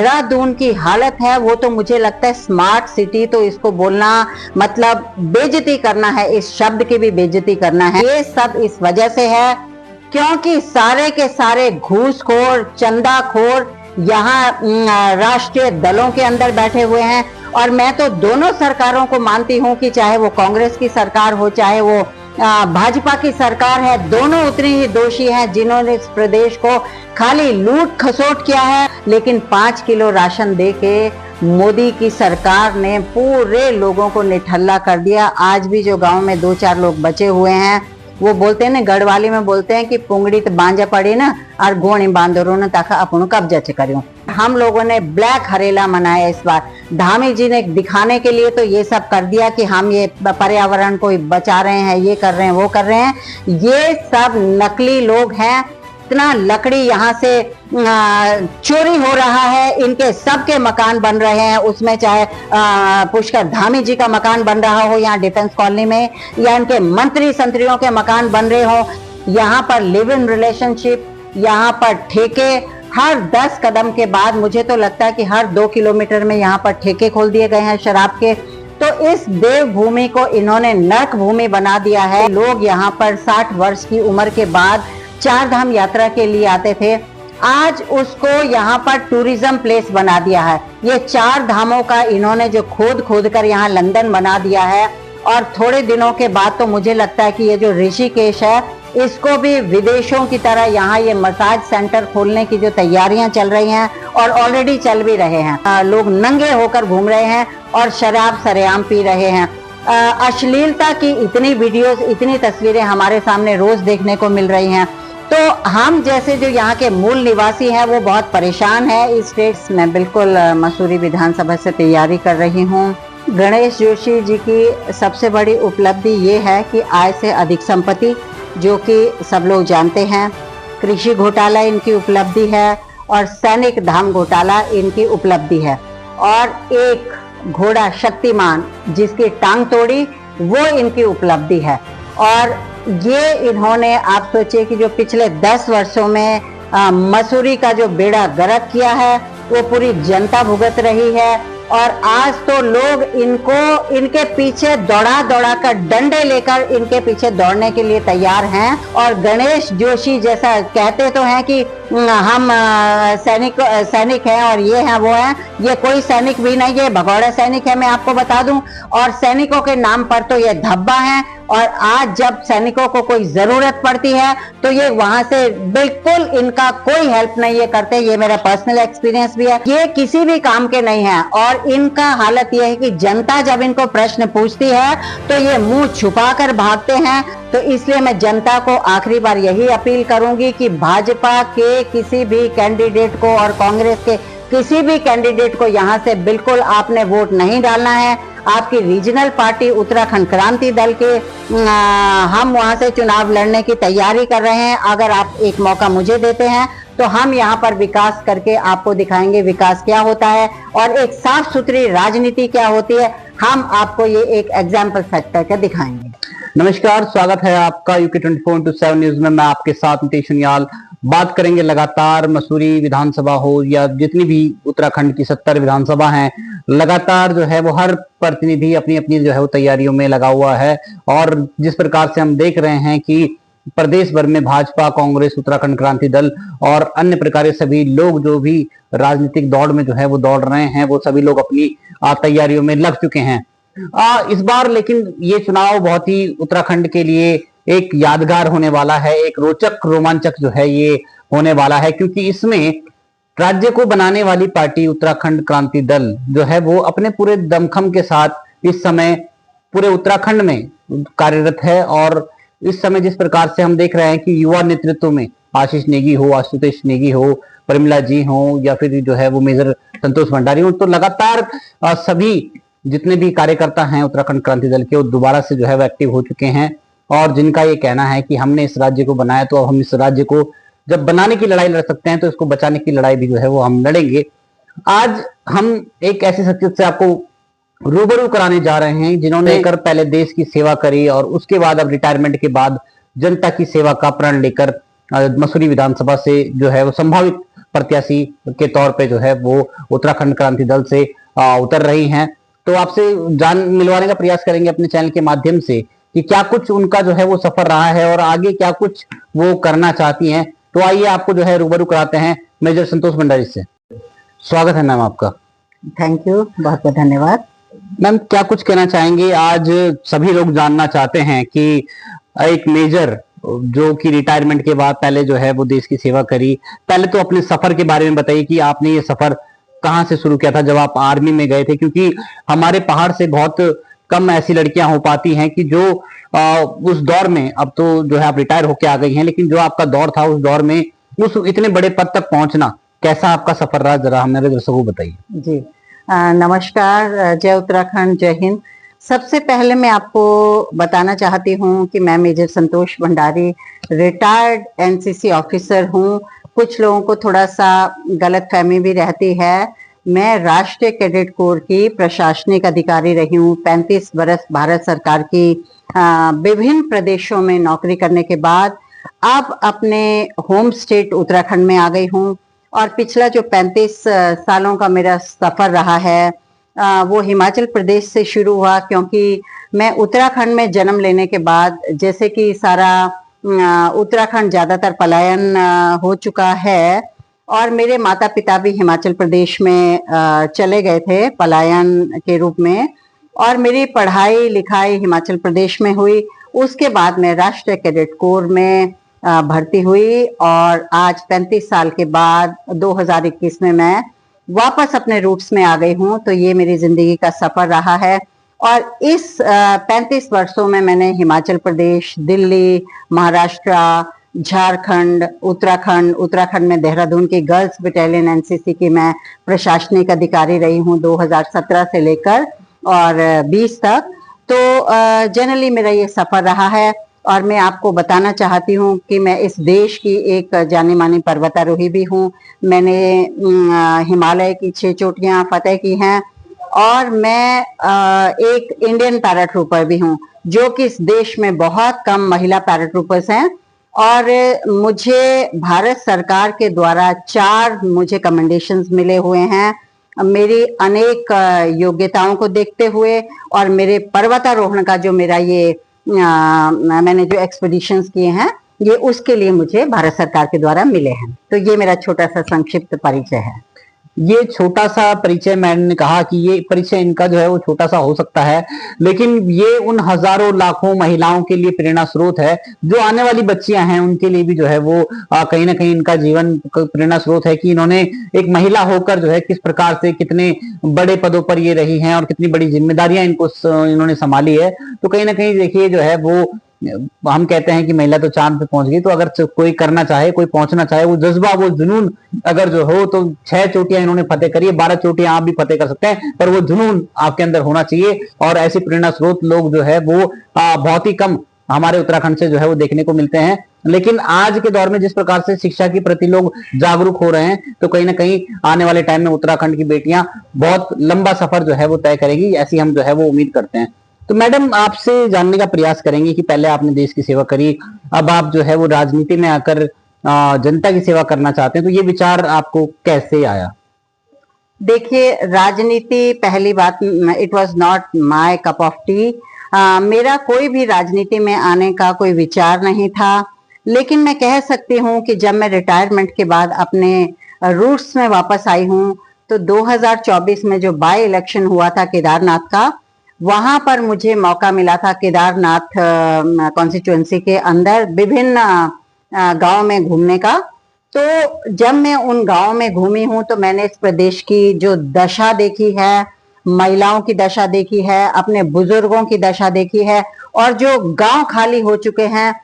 देहरादून की हालत है वो तो मुझे लगता है स्मार्ट सिटी तो इसको बोलना मतलब बेइज्जती करना है, इस शब्द की भी बेइज्जती करना है। ये सब इस वजह से है क्योंकि सारे के सारे घूसखोर चंदाखोर यहाँ राष्ट्रीय दलों के अंदर बैठे हुए हैं। और मैं तो दोनों सरकारों को मानती हूँ कि चाहे वो कांग्रेस की सरकार हो चाहे वो भाजपा की सरकार है, दोनों उतने ही दोषी हैं जिन्होंने इस प्रदेश को खाली लूट खसोट किया है। लेकिन 5 किलो राशन देके मोदी की सरकार ने पूरे लोगों को निठल्ला कर दिया। आज भी जो गांव में 2-4 लोग बचे हुए हैं वो बोलते हैं ना, गढ़वाली में बोलते हैं कि पुंगड़ी तो बांजा पड़ी ना और गोणी बांदरों ने ताका अपन कब्जा करियो। हम लोगों ने ब्लैक हरेला मनाया इस बार। धामी जी ने दिखाने के लिए तो ये सब कर दिया कि हम ये पर्यावरण को बचा रहे हैं, ये कर रहे हैं, वो कर रहे हैं। ये सब नकली लोग हैं। इतना लकड़ी यहाँ से चोरी हो रहा है, इनके सबके मकान बन रहे हैं, उसमें चाहे पुष्कर धामी जी का मकान बन रहा हो यहाँ डिफेंस कॉलोनी में, या इनके मंत्री संतरियों के मकान बन रहे हो। यहाँ पर लिव इन रिलेशनशिप, यहाँ पर ठेके, हर 10 कदम के बाद मुझे तो लगता है कि हर 2 किलोमीटर में यहाँ पर ठेके खोल दिए गए हैं शराब के। तो इस देवभूमि को इन्होंने नरक भूमि बना दिया है। लोग यहाँ पर 60 वर्ष की उम्र के बाद 4 धाम यात्रा के लिए आते थे, आज उसको यहाँ पर टूरिज्म प्लेस बना दिया है। ये 4 धामों का इन्होंने जो खोद कर यहाँ लंदन बना दिया है। और थोड़े दिनों के बाद तो मुझे लगता है कि ये जो ऋषिकेश है इसको भी विदेशों की तरह यहाँ ये मसाज सेंटर खोलने की जो तैयारियां चल रही हैं और ऑलरेडी चल भी रहे हैं। लोग नंगे होकर घूम रहे हैं और शराब सरेआम पी रहे हैं। अश्लीलता की इतनी वीडियोस, इतनी तस्वीरें हमारे सामने रोज देखने को मिल रही हैं। तो हम जैसे जो यहाँ के मूल निवासी हैं वो बहुत परेशान है इस स्टेट्स में। बिल्कुल मसूरी विधानसभा से तैयारी कर रही हूँ। गणेश जोशी जी की सबसे बड़ी उपलब्धि ये है कि आय से अधिक संपत्ति, जो कि सब लोग जानते हैं। कृषि घोटाला इनकी उपलब्धि है और सैनिक धाम घोटाला इनकी उपलब्धि है। और एक घोड़ा शक्तिमान जिसकी टांग तोड़ी वो इनकी उपलब्धि है। और ये इन्होंने, आप सोचिए कि जो पिछले 10 वर्षों में मसूरी का जो बेड़ा गर्क किया है वो पूरी जनता भुगत रही है। और आज तो लोग इनके पीछे दौड़ा कर डंडे लेकर इनके पीछे दौड़ने के लिए तैयार हैं। और गणेश जोशी जैसा कहते तो हैं कि हम सैनिक हैं और ये हैं वो हैं, ये कोई सैनिक भी नहीं है, भगौड़ा सैनिक है मैं आपको बता दूं। और सैनिकों के नाम पर तो ये धब्बा है। और आज जब सैनिकों को कोई जरूरत पड़ती है तो ये वहां से बिल्कुल इनका कोई हेल्प नहीं ये करते। ये मेरा पर्सनल एक्सपीरियंस भी है। ये किसी भी काम के नहीं है। और इनका हालत ये है कि जनता जब इनको प्रश्न पूछती है तो ये मुंह छुपा कर भागते हैं। तो इसलिए मैं जनता को आखिरी बार यही अपील करूंगी कि भाजपा के किसी भी कैंडिडेट को और कांग्रेस के किसी भी कैंडिडेट को यहाँ से बिल्कुल आपने वोट नहीं डालना है। आपकी रीजनल पार्टी उत्तराखंड क्रांति दल के हम वहां से चुनाव लड़ने की तैयारी कर रहे हैं। अगर आप एक मौका मुझे देते हैं तो हम यहाँ पर विकास करके आपको दिखाएंगे विकास क्या होता है और एक साफ सुथरी राजनीति क्या होती है। हम आपको ये एक एग्जाम्पल सेट करके दिखाएंगे। नमस्कार, स्वागत है आपका यूके 24/7 न्यूज में। मैं आपके साथ नितेश उनियाल। बात करेंगे लगातार मसूरी विधानसभा हो या जितनी भी उत्तराखंड की 70 विधानसभा हैं, लगातार जो है वो हर प्रतिनिधि अपनी अपनी जो है वो तैयारियों में लगा हुआ है। और जिस प्रकार से हम देख रहे हैं कि प्रदेश भर में भाजपा, कांग्रेस, उत्तराखंड क्रांति दल और अन्य प्रकार के सभी लोग जो भी राजनीतिक दौड़ में जो है वो दौड़ रहे हैं, वो सभी लोग अपनी तैयारियों में लग चुके हैं। इस बार लेकिन ये चुनाव बहुत ही उत्तराखंड के लिए एक यादगार होने वाला है, एक रोचक रोमांचक जो है ये होने वाला है, क्योंकि इसमें राज्य को बनाने वाली पार्टी उत्तराखंड क्रांति दल जो है वो अपने पूरे दमखम के साथ इस समय पूरे उत्तराखंड में कार्यरत है। और इस समय जिस प्रकार से हम देख रहे हैं कि युवा नेतृत्व में आशीष नेगी हो, आशुतोष नेगी हो, परिमला जी हो या फिर जो है वो मेजर संतोष भंडारी हो, तो लगातार सभी जितने भी कार्यकर्ता हैं उत्तराखंड क्रांति दल के वो दोबारा से जो है वो एक्टिव हो चुके हैं। और जिनका ये कहना है कि हमने इस राज्य को बनाया तो अब हम इस राज्य को जब बनाने की लड़ाई लड़ सकते हैं तो इसको बचाने की लड़ाई भी जो है वो हम लड़ेंगे। आज हम एक ऐसी शख्सियत से आपको रूबरू कराने जा रहे हैं जिन्होंने कर पहले देश की सेवा करी और उसके बाद अब रिटायरमेंट के बाद जनता की सेवा का प्रण लेकर मसूरी विधानसभा से जो है वो संभावित प्रत्याशी के तौर पे जो है वो उत्तराखंड क्रांति दल से उतर रही हैं। तो आपसे जान मिलवाने का प्रयास करेंगे अपने चैनल के माध्यम से कि क्या कुछ उनका जो है वो सफर रहा है और आगे क्या कुछ वो करना चाहती हैं। तो आइए आपको जो है रूबरू कराते हैं मेजर संतोष भंडारी से। स्वागत है मैम आपका। थैंक यू, बहुत बहुत धन्यवाद। मैम क्या कुछ कहना चाहेंगे? आज सभी लोग जानना चाहते हैं कि एक मेजर जो कि रिटायरमेंट के बाद पहले जो है वो देश की सेवा करी, पहले तो अपने सफर के बारे में बताइए कि आपने ये सफर कहाँ से शुरू किया था जब आप आर्मी में गए थे, क्योंकि हमारे पहाड़ से बहुत कम ऐसी लड़कियां हो पाती हैं कि जो उस दौर में, अब तो जो है आप रिटायर होके आ गई हैं, लेकिन जो आपका दौर था उस दौर में उस इतने बड़े पद तक पहुंचना, कैसा आपका सफर रहा, जरा हमारे दर्शकों को बताइए। जी नमस्कार, जय उत्तराखंड, जय हिंद। सबसे पहले मैं आपको बताना चाहती हूँ कि मैं मेजर संतोष भंडारी रिटायर्ड एनसीसी ऑफिसर हूँ। कुछ लोगों को थोड़ा सा गलतफहमी भी रहती है। मैं राष्ट्रीय कैडेट कोर की प्रशासनिक अधिकारी रही हूँ। 35 बरस भारत सरकार की विभिन्न प्रदेशों में नौकरी करने के बाद अब अपने होम स्टेट उत्तराखंड में आ गई हूँ। और पिछला जो 35 सालों का मेरा सफर रहा है वो हिमाचल प्रदेश से शुरू हुआ, क्योंकि मैं उत्तराखंड में जन्म लेने के बाद, जैसे कि सारा उत्तराखंड ज्यादातर पलायन हो चुका है और मेरे माता पिता भी हिमाचल प्रदेश में चले गए थे पलायन के रूप में, और मेरी पढ़ाई लिखाई हिमाचल प्रदेश में हुई। उसके बाद मैं राष्ट्रीय कैडेट कोर में भर्ती हुई और आज 35 साल के बाद 2021 में मैं वापस अपने रूट्स में आ गई हूँ। तो ये मेरी जिंदगी का सफर रहा है और इस 35 वर्षों में मैंने हिमाचल प्रदेश, दिल्ली, महाराष्ट्र, झारखंड, उत्तराखंड में देहरादून की गर्ल्स बटालियन एनसीसी की मैं प्रशासनिक अधिकारी रही हूँ 2017 से लेकर और 20 तक। तो जनरली मेरा ये सफर रहा है और मैं आपको बताना चाहती हूँ कि मैं इस देश की एक जानी मानी पर्वतारोही भी हूँ। मैंने हिमालय की 6 चोटियां फतेह की हैं और मैं एक इंडियन पैराट्रूपर भी हूँ, जो कि इस देश में बहुत कम महिला पैराट्रूपर्स हैं। और मुझे भारत सरकार के द्वारा 4 मुझे कमेंडेशंस मिले हुए हैं मेरी अनेक योग्यताओं को देखते हुए, और मेरे पर्वतारोहण का जो मेरा ये मैंने जो एक्सपीडिशंस किए हैं ये उसके लिए मुझे भारत सरकार के द्वारा मिले हैं। तो ये मेरा छोटा सा संक्षिप्त परिचय है। ये छोटा सा परिचय, मैंने कहा कि ये परिचय इनका जो है वो छोटा सा हो सकता है, लेकिन ये उन हजारों लाखों महिलाओं के लिए प्रेरणा स्रोत है जो आने वाली बच्चियां हैं, उनके लिए भी जो है वो कहीं ना कहीं इनका जीवन प्रेरणा स्रोत है कि इन्होंने एक महिला होकर जो है किस प्रकार से कितने बड़े पदों पर ये रही हैं और कितनी बड़ी जिम्मेदारियां इन्होंने संभाली है। तो कहीं ना कहीं देखिए जो है वो, हम कहते हैं कि महिला तो चांद पे पहुंच गई, तो अगर कोई करना चाहे, कोई पहुंचना चाहे, वो जज्बा, वो जुनून अगर जो हो, तो 6 चोटियां इन्होंने फतेह करी है, 12 चोटियां आप भी फतेह कर सकते हैं, पर वो जुनून आपके अंदर होना चाहिए। और ऐसे प्रेरणा स्रोत लोग जो है वो बहुत ही कम हमारे उत्तराखंड से जो है वो देखने को मिलते हैं। लेकिन आज के दौर में जिस प्रकार से शिक्षा के प्रति लोग जागरूक हो रहे हैं, तो कहीं ना कहीं आने वाले टाइम में उत्तराखंड की बेटियां बहुत लंबा सफर जो है वो तय करेगी, ऐसी हम जो है वो उम्मीद करते हैं। तो मैडम आपसे जानने का प्रयास करेंगे कि पहले आपने देश की सेवा करी, अब आप जो है वो राजनीति में आकर जनता की सेवा करना चाहते हैं, तो ये विचार आपको कैसे आया? देखिए, राजनीति, पहली बात, it was not my cup of T. मेरा कोई भी राजनीति में आने का कोई विचार नहीं था, लेकिन मैं कह सकती हूँ कि जब मैं रिटायरमेंट के बाद अपने रूट्स में वापस आई हूँ, तो 2024 में जो बाय इलेक्शन हुआ था केदारनाथ का, वहां पर मुझे मौका मिला था केदारनाथ कॉन्स्टिट्यूएंसी के अंदर विभिन्न गांव में घूमने का। तो जब मैं उन गांव में घूमी हूं तो मैंने इस प्रदेश की जो दशा देखी है, महिलाओं की दशा देखी है, अपने बुजुर्गों की दशा देखी है, और जो गांव खाली हो चुके हैं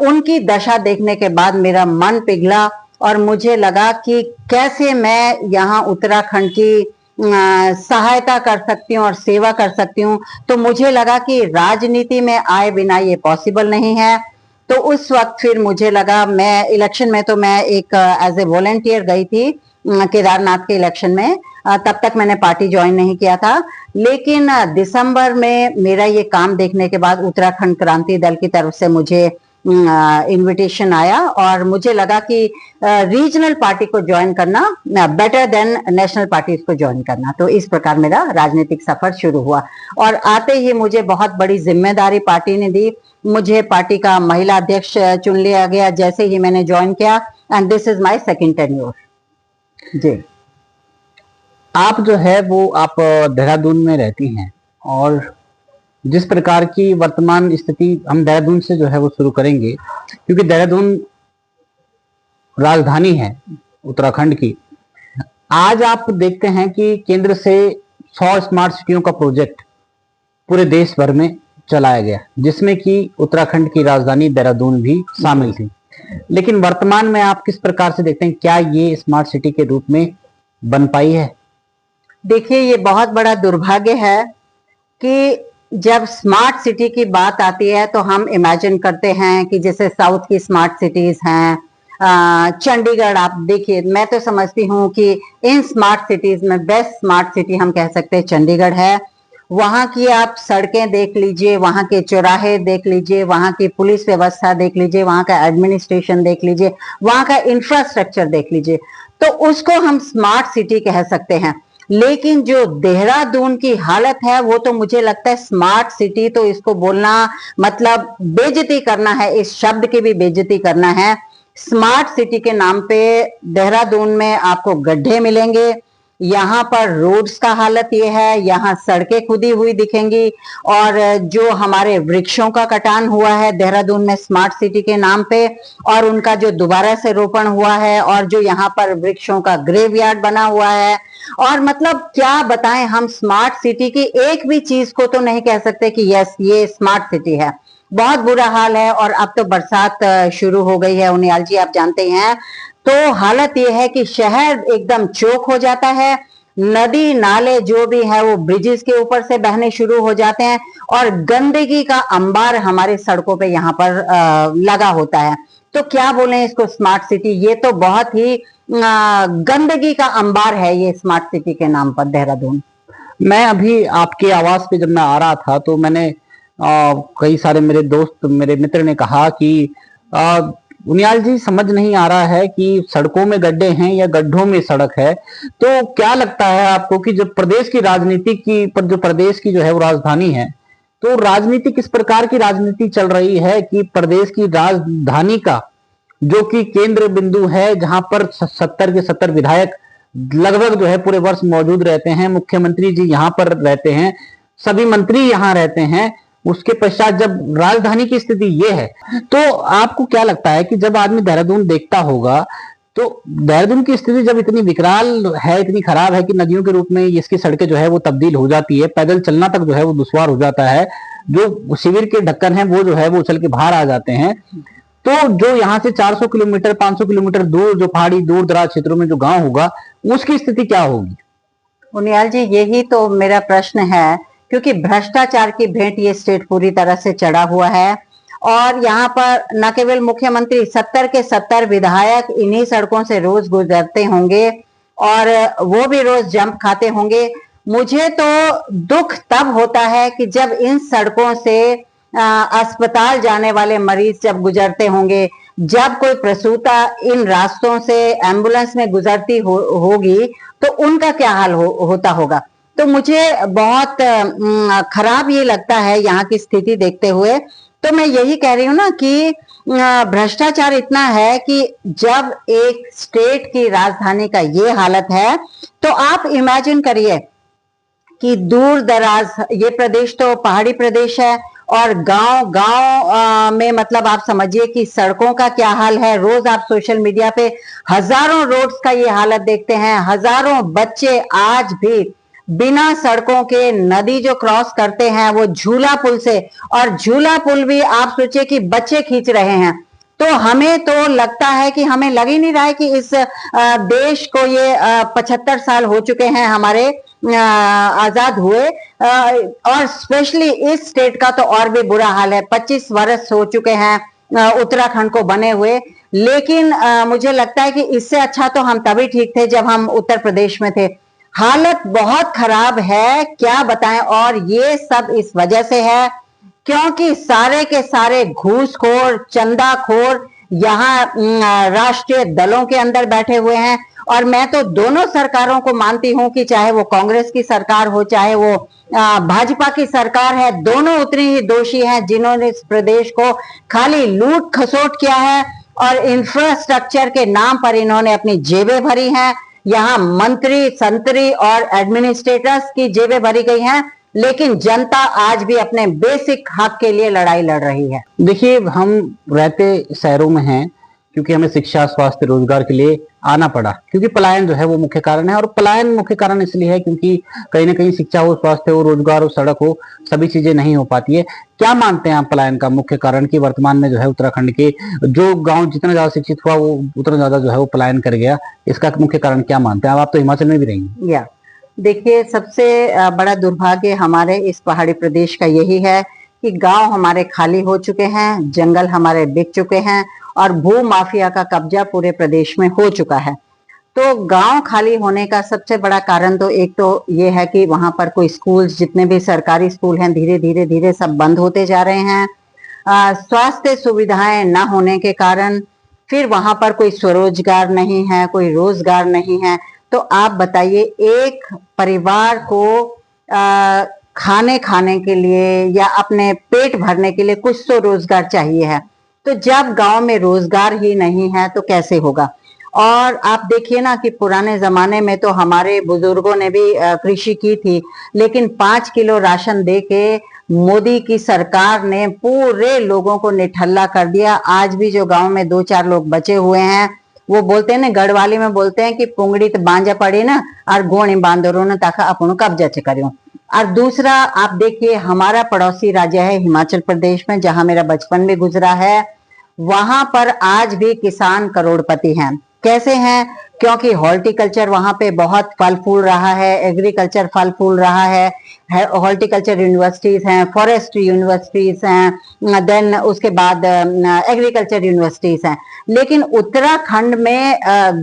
उनकी दशा देखने के बाद मेरा मन पिघला और मुझे लगा कि कैसे मैं यहाँ उत्तराखंड की सहायता कर सकती हूँ और सेवा कर सकती हूँ। तो मुझे लगा कि राजनीति में आए बिना ये पॉसिबल नहीं है। तो उस वक्त फिर मुझे लगा, मैं इलेक्शन में तो मैं एक एज ए वॉलंटियर गई थी केदारनाथ के इलेक्शन में, तब तक मैंने पार्टी ज्वाइन नहीं किया था। लेकिन दिसंबर में मेरा ये काम देखने के बाद उत्तराखंड क्रांति दल की तरफ से मुझे इनविटेशन आया और मुझे लगा कि रीजनल पार्टी को ज्वाइन करना बेटर देन नेशनल पार्टीज को ज्वाइन करना। तो इस प्रकार मेरा राजनीतिक सफर शुरू हुआ और आते ही मुझे बहुत बड़ी जिम्मेदारी पार्टी ने दी। मुझे पार्टी का महिला अध्यक्ष चुन लिया गया जैसे ही मैंने ज्वाइन किया and this is my second tenure. जी, आप जो है वो आप देहरादून में रहती हैं और जिस प्रकार की वर्तमान स्थिति, हम देहरादून से जो है वो शुरू करेंगे क्योंकि देहरादून राजधानी है उत्तराखंड की। आज आप देखते हैं कि केंद्र से 100 स्मार्ट सिटियों का प्रोजेक्ट पूरे देश भर में चलाया गया जिसमें कि उत्तराखंड की राजधानी देहरादून भी शामिल थी। लेकिन वर्तमान में आप किस प्रकार से देखते हैं, क्या ये स्मार्ट सिटी के रूप में बन पाई है? देखिए, ये बहुत बड़ा दुर्भाग्य है कि जब स्मार्ट सिटी की बात आती है तो हम इमेजिन करते हैं कि जैसे साउथ की स्मार्ट सिटीज हैं, चंडीगढ़ आप देखिए, मैं तो समझती हूँ कि इन स्मार्ट सिटीज में बेस्ट स्मार्ट सिटी हम कह सकते हैं चंडीगढ़ है। वहां की आप सड़कें देख लीजिए, वहां के चौराहे देख लीजिए, वहां की पुलिस व्यवस्था देख लीजिए, वहां का एडमिनिस्ट्रेशन देख लीजिए, वहां का इंफ्रास्ट्रक्चर देख लीजिए, तो उसको हम स्मार्ट सिटी कह सकते हैं। लेकिन जो देहरादून की हालत है वो तो मुझे लगता है स्मार्ट सिटी तो इसको बोलना मतलब बेइज्जती करना है, इस शब्द की भी बेइज्जती करना है। स्मार्ट सिटी के नाम पे देहरादून में आपको गड्ढे मिलेंगे, यहाँ पर रोड्स का हालत ये है, यहाँ सड़कें खुदी हुई दिखेंगी और जो हमारे वृक्षों का कटान हुआ है देहरादून में स्मार्ट सिटी के नाम पे और उनका जो दोबारा से रोपण हुआ है और जो यहाँ पर वृक्षों का ग्रेवयार्ड बना हुआ है, और मतलब क्या बताएं हम, स्मार्ट सिटी की एक भी चीज को तो नहीं कह सकते कि यस ये स्मार्ट सिटी है। बहुत बुरा हाल है और अब तो बरसात शुरू हो गई है उनियाल जी, आप जानते हैं, तो हालत ये है कि शहर एकदम चोक हो जाता है, नदी नाले जो भी है वो ब्रिजेस के ऊपर से बहने शुरू हो जाते हैं और गंदगी का अंबार हमारे सड़कों पे यहाँ पर लगा होता है। तो क्या बोलें इसको स्मार्ट सिटी, ये तो बहुत ही गंदगी का अंबार है ये स्मार्ट सिटी के नाम पर देहरादून। मैं अभी आपके आवास पे जब मैं आ रहा था तो मैंने कई सारे मेरे दोस्त, मेरे मित्र ने कहा कि उनियाल जी समझ नहीं आ रहा है कि सड़कों में गड्ढे हैं या गड्ढों में सड़क है। तो क्या लगता है आपको कि जब प्रदेश की राजनीति की पर जो प्रदेश की जो है वो राजधानी है, तो राजनीति किस प्रकार की राजनीति चल रही है कि प्रदेश की राजधानी का जो कि केंद्र बिंदु है जहां पर 70 के 70 विधायक लगभग जो है पूरे वर्ष मौजूद रहते हैं, मुख्यमंत्री जी यहां पर रहते हैं, सभी मंत्री यहां रहते हैं, उसके पश्चात जब राजधानी की स्थिति ये है, तो आपको क्या लगता है कि जब आदमी देहरादून देखता होगा तो देहरादून की स्थिति जब इतनी विकराल है, इतनी खराब है कि नदियों के रूप में इसकी सड़कें जो है वो तब्दील हो जाती है, पैदल चलना तक जो है वो दुश्वार हो जाता है, जो शिविर के ढक्कन है वो जो है वो उछल के बाहर आ जाते हैं, तो जो यहाँ से 400 किलोमीटर 500 किलोमीटर दूर जो पहाड़ी दूर दराज क्षेत्रों में जो गांव होगा उसकी स्थिति क्या होगी? उनियाल जी, यही तो मेरा प्रश्न है, क्योंकि भ्रष्टाचार की भेंट ये स्टेट पूरी तरह से चढ़ा हुआ है और यहाँ पर न केवल मुख्यमंत्री, 70 के 70 विधायक इन्हीं सड़कों से रोज गुजरते होंगे और वो भी रोज जंप खाते होंगे। मुझे तो दुख तब होता है कि जब इन सड़कों से अस्पताल जाने वाले मरीज जब गुजरते होंगे, जब कोई प्रसूता इन रास्तों से एम्बुलेंस में गुजरती होगी तो उनका क्या हाल होता होगा। तो मुझे बहुत खराब ये लगता है यहाँ की स्थिति देखते हुए। तो मैं यही कह रही हूँ ना कि भ्रष्टाचार इतना है कि जब एक स्टेट की राजधानी का ये हालत है तो आप इमेजिन करिए कि दूर दराज ये प्रदेश तो पहाड़ी प्रदेश है और गांव गांव में मतलब आप समझिए कि सड़कों का क्या हाल है। रोज आप सोशल मीडिया पे हजारों रोड्स का ये हालत देखते हैं, हजारों बच्चे आज भी बिना सड़कों के नदी जो क्रॉस करते हैं वो झूला पुल से, और झूला पुल भी आप सोचिए कि बच्चे खींच रहे हैं। तो हमें तो लगता है कि हमें लग ही नहीं रहा है कि इस देश को ये 75 साल हो चुके हैं हमारे आजाद हुए, और स्पेशली इस स्टेट का तो और भी बुरा हाल है। 25 वर्ष हो चुके हैं उत्तराखंड को बने हुए, लेकिन मुझे लगता है कि इससे अच्छा तो हम तभी ठीक थे जब हम उत्तर प्रदेश में थे। हालत बहुत खराब है, क्या बताएं। और ये सब इस वजह से है क्योंकि सारे के सारे घूसखोर, चंदाखोर यहाँ राष्ट्रीय दलों के अंदर बैठे हुए हैं। और मैं तो दोनों सरकारों को मानती हूं कि चाहे वो कांग्रेस की सरकार हो, चाहे वो भाजपा की सरकार है, दोनों उतने ही दोषी हैं जिन्होंने इस प्रदेश को खाली लूट खसोट किया है और इंफ्रास्ट्रक्चर के नाम पर इन्होंने अपनी जेबें भरी हैं। यहाँ मंत्री, संतरी और एडमिनिस्ट्रेटर्स की जेबें भरी गई हैं, लेकिन जनता आज भी अपने बेसिक हक के लिए लड़ाई लड़ रही है। देखिए, हम रहते शहरों में हैं क्योंकि हमें शिक्षा, स्वास्थ्य, रोजगार के लिए आना पड़ा, क्योंकि पलायन जो है वो मुख्य कारण है। और पलायन मुख्य कारण इसलिए है क्योंकि कहीं ना कहीं शिक्षा हो, स्वास्थ्य हो, रोजगार हो, सड़क हो, सभी चीजें नहीं हो पाती है। क्या मानते हैं आप पलायन का मुख्य कारण कि वर्तमान में जो है उत्तराखंड के जो गांव जितना ज्यादा शिक्षित हुआ वो उतना ज्यादा जो है वो पलायन कर गया, इसका मुख्य कारण क्या मानते हैं आप तो हिमाचल में भी रहेंगे। देखिए, सबसे बड़ा दुर्भाग्य हमारे इस पहाड़ी प्रदेश का यही है कि गांव हमारे खाली हो चुके हैं, जंगल हमारे बिक चुके हैं और भू माफिया का कब्जा पूरे प्रदेश में हो चुका है। तो गांव खाली होने का सबसे बड़ा कारण तो एक तो ये है कि वहां पर कोई स्कूल्स, जितने भी सरकारी स्कूल हैं, धीरे धीरे सब बंद होते जा रहे हैं। स्वास्थ्य सुविधाएं न होने के कारण फिर वहां पर कोई स्वरोजगार नहीं है, कोई रोजगार नहीं है। तो आप बताइए, एक परिवार को खाने के लिए या अपने पेट भरने के लिए कुछ तो रोजगार चाहिए है। तो जब गांव में रोजगार ही नहीं है तो कैसे होगा। और आप देखिए ना कि पुराने जमाने में तो हमारे बुजुर्गों ने भी कृषि की थी, लेकिन 5 किलो राशन दे के मोदी की सरकार ने पूरे लोगों को निठल्ला कर दिया। आज भी जो गांव में 2-4 लोग बचे हुए हैं, वो बोलते हैं ना, गढ़वाली में बोलते हैं कि पुंगड़ी तो बांजा पड़ी ना और गोणी बांदरो ने ताका अपनो कब्जा करियो। और दूसरा, आप देखिए, हमारा पड़ोसी राज्य है हिमाचल प्रदेश में, जहां मेरा बचपन भी गुजरा है, वहां पर आज भी किसान करोड़पति हैं। कैसे हैं? क्योंकि हॉर्टिकल्चर वहां पे बहुत फल फूल रहा है, एग्रीकल्चर फल फूल रहा है, हॉर्टिकल्चर यूनिवर्सिटीज हैं, फॉरेस्ट यूनिवर्सिटीज हैं, देन उसके बाद एग्रीकल्चर यूनिवर्सिटीज हैं। लेकिन उत्तराखंड में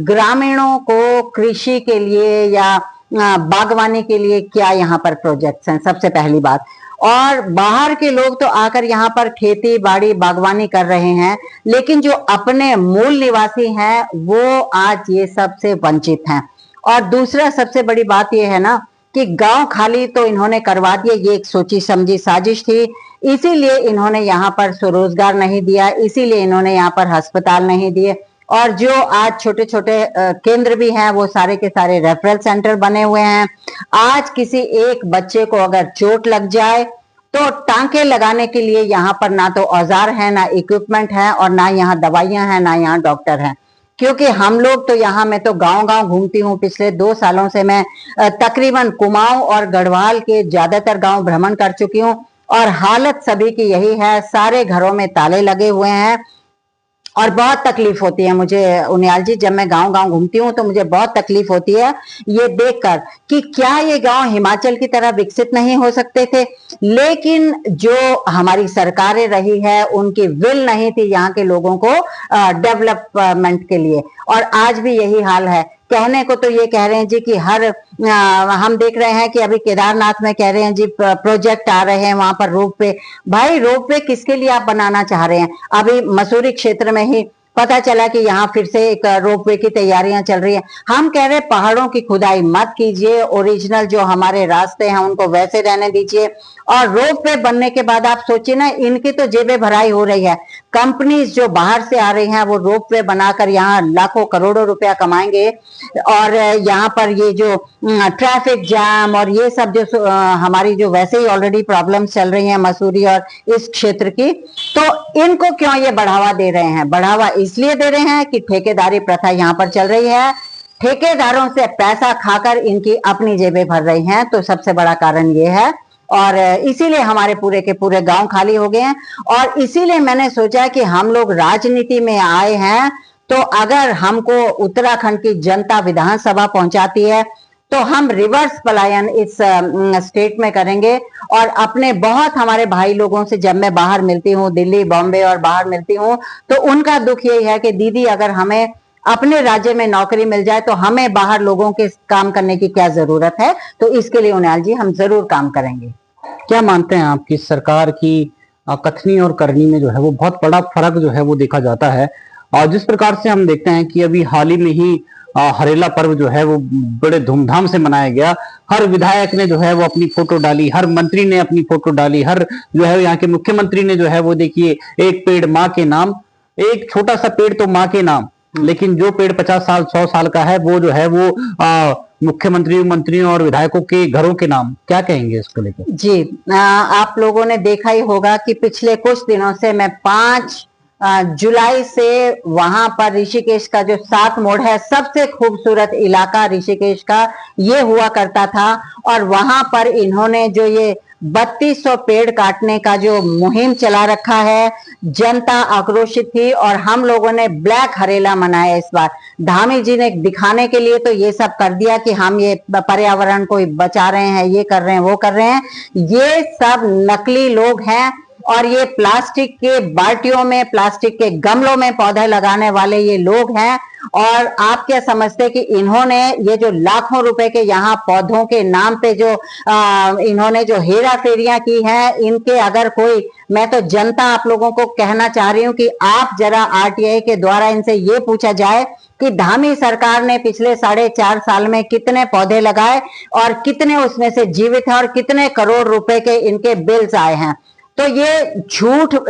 ग्रामीणों को कृषि के लिए या बागवानी के लिए क्या यहाँ पर प्रोजेक्ट्स हैं, सबसे पहली बात। और बाहर के लोग तो आकर यहाँ पर खेती बाड़ी बागवानी कर रहे हैं, लेकिन जो अपने मूल निवासी हैं वो आज ये सबसे वंचित हैं। और दूसरा सबसे बड़ी बात ये है ना कि गांव खाली तो इन्होंने करवा दिया, ये एक सोची समझी साजिश थी। इसीलिए इन्होंने यहाँ पर स्वरोजगार नहीं दिया, इसीलिए इन्होंने यहाँ पर अस्पताल नहीं दिए। और जो आज छोटे छोटे केंद्र भी हैं वो सारे के सारे रेफरल सेंटर बने हुए हैं। आज किसी एक बच्चे को अगर चोट लग जाए तो टांके लगाने के लिए यहाँ पर ना तो औजार है, ना इक्विपमेंट है, और ना यहाँ दवाइयां हैं, ना यहाँ डॉक्टर हैं। क्योंकि हम लोग तो यहाँ, मैं तो गांव गांव घूमती हूँ, पिछले 2 सालों से मैं तकरीबन कुमाऊं और गढ़वाल के ज्यादातर गांव भ्रमण कर चुकी हूँ, और हालत सभी की यही है। सारे घरों में ताले लगे हुए हैं और बहुत तकलीफ होती है मुझे, उनियाल जी, जब मैं गांव गांव घूमती हूँ तो मुझे बहुत तकलीफ होती है ये देखकर कि क्या ये गांव हिमाचल की तरह विकसित नहीं हो सकते थे। लेकिन जो हमारी सरकारें रही है उनकी विल नहीं थी यहाँ के लोगों को डेवलपमेंट के लिए, और आज भी यही हाल है। कहने को तो ये कह रहे हैं जी कि हम देख रहे हैं कि अभी केदारनाथ में कह रहे हैं जी प्रोजेक्ट आ रहे हैं वहां पर रोपवे। भाई, रोपवे किसके लिए आप बनाना चाह रहे हैं? अभी मसूरी क्षेत्र में ही पता चला कि यहाँ फिर से एक रोपवे की तैयारियां चल रही है। हम कह रहे हैं पहाड़ों की खुदाई मत कीजिए, ओरिजिनल जो हमारे रास्ते हैं उनको वैसे रहने दीजिए। और रोपवे बनने के बाद आप सोचिए ना, इनकी तो जेबें भराई हो रही है। कंपनीज जो बाहर से आ रही हैं वो रोपवे बनाकर यहाँ लाखों करोड़ों रुपया कमाएंगे, और यहाँ पर ये जो ट्रैफिक जाम और ये सब जो हमारी जो वैसे ही ऑलरेडी प्रॉब्लम्स चल रही हैं मसूरी और इस क्षेत्र की, तो इनको क्यों ये बढ़ावा दे रहे हैं? बढ़ावा इसलिए दे रहे हैं कि ठेकेदारी प्रथा यहाँ पर चल रही है, ठेकेदारों से पैसा खाकर इनकी अपनी जेबें भर रही हैं। तो सबसे बड़ा कारण ये है, और इसीलिए हमारे पूरे के पूरे गांव खाली हो गए हैं। और इसीलिए मैंने सोचा कि हम लोग राजनीति में आए हैं, तो अगर हमको उत्तराखंड की जनता विधानसभा पहुंचाती है तो हम रिवर्स पलायन इस स्टेट में करेंगे। और अपने बहुत हमारे भाई लोगों से जब मैं बाहर मिलती हूँ, दिल्ली, बॉम्बे और बाहर मिलती हूँ, तो उनका दुख यही है कि दीदी, अगर हमें अपने राज्य में नौकरी मिल जाए तो हमें बाहर लोगों के काम करने की क्या जरूरत है। तो इसके लिए उनियाल जी हम जरूर काम करेंगे। क्या मानते हैं आप कि सरकार की कथनी और करनी में जो है वो बहुत बड़ा फर्क जो है वो देखा जाता है। और जिस प्रकार से हम देखते हैं कि अभी हाल ही में ही हरेला पर्व जो है वो बड़े धूमधाम से मनाया गया। हर विधायक ने जो है वो अपनी फोटो डाली, हर मंत्री ने अपनी फोटो डाली, हर जो है यहाँ के मुख्यमंत्री ने जो है वो देखिए एक पेड़ माँ के नाम, एक छोटा सा पेड़ तो माँ के नाम, लेकिन जो पेड़ 50 साल 100 साल का है वो जो है वो मुख्यमंत्री मंत्रियों और विधायकों के घरों के नाम। क्या कहेंगे इसको लेकर? जी, आप लोगों ने देखा ही होगा कि पिछले कुछ दिनों से मैं 5 जुलाई से वहां पर ऋषिकेश का जो 7 मोड़ है, सबसे खूबसूरत इलाका ऋषिकेश का ये हुआ करता था, और वहां पर इन्होंने जो ये 3200 पेड़ काटने का जो मुहिम चला रखा है, जनता आक्रोशित थी और हम लोगों ने ब्लैक हरेला मनाया इस बार। धामी जी ने दिखाने के लिए तो ये सब कर दिया कि हम ये पर्यावरण को बचा रहे हैं, ये कर रहे हैं, वो कर रहे हैं। ये सब नकली लोग हैं और ये प्लास्टिक के बाल्टियों में, प्लास्टिक के गमलों में पौधे लगाने वाले ये लोग हैं। और आप क्या समझते कि इन्होंने ये जो लाखों रुपए के यहाँ पौधों के नाम पे जो इन्होंने जो हेरा फेरियां की हैं, इनके अगर कोई, मैं तो जनता आप लोगों को कहना चाह रही हूं कि आप जरा आरटीआई के द्वारा इनसे ये पूछा जाए कि धामी सरकार ने पिछले 4.5 साल में कितने पौधे लगाए और कितने उसमें से जीवित हैं और कितने करोड़ रुपए के इनके बिल्स आए हैं। तो ये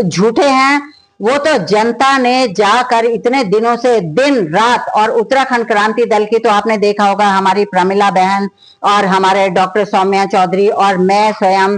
झूठे हैं। वो तो जनता ने जाकर इतने दिनों से दिन रात, और उत्तराखंड क्रांति दल की तो आपने देखा होगा, हमारी प्रमिला बहन और हमारे डॉक्टर सौम्या चौधरी और मैं स्वयं,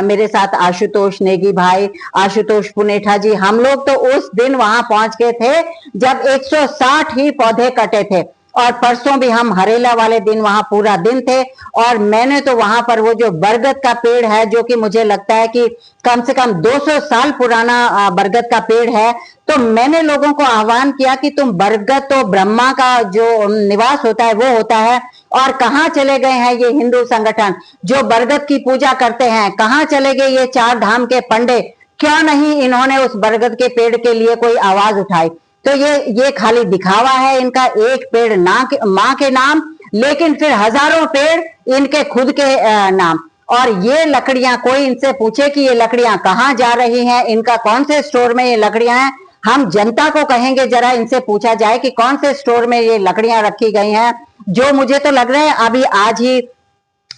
मेरे साथ आशुतोष नेगी भाई, आशुतोष पुनेठा जी, हम लोग तो उस दिन वहां पहुंच गए थे जब 160 ही पौधे कटे थे। और परसों भी हम हरेला वाले दिन वहां पूरा दिन थे, और मैंने तो वहां पर वो जो बरगद का पेड़ है, जो कि मुझे लगता है कि कम से कम 200 साल पुराना बरगद का पेड़ है, तो मैंने लोगों को आह्वान किया कि तुम, बरगद तो ब्रह्मा का जो निवास होता है वो होता है, और कहाँ चले गए हैं ये हिंदू संगठन जो बरगद की पूजा करते हैं? कहाँ चले गए ये 4 धाम के पंडे? क्यों नहीं इन्होंने उस बरगद के पेड़ के लिए कोई आवाज उठाई? तो ये खाली दिखावा है इनका, एक पेड़ माँ के नाम, लेकिन फिर हजारों पेड़ इनके खुद के नाम। और ये लकड़ियां, कोई इनसे पूछे कि ये लकड़ियां कहाँ जा रही हैं, इनका कौन से स्टोर में ये लकड़ियां हैं? हम जनता को कहेंगे जरा इनसे पूछा जाए कि कौन से स्टोर में ये लकड़ियां रखी गई हैं, जो मुझे तो लग रहा है अभी आज ही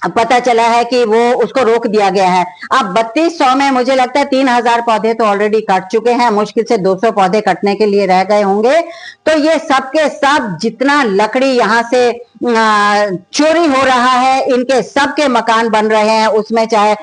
पता चला है कि वो उसको रोक दिया गया है। अब 3200 में मुझे लगता है 3000 पौधे तो ऑलरेडी कट चुके हैं, मुश्किल से 200 पौधे कटने के लिए रह गए होंगे। तो ये सब के सब जितना लकड़ी यहाँ से चोरी हो रहा है, इनके सबके मकान बन रहे हैं, उसमें चाहे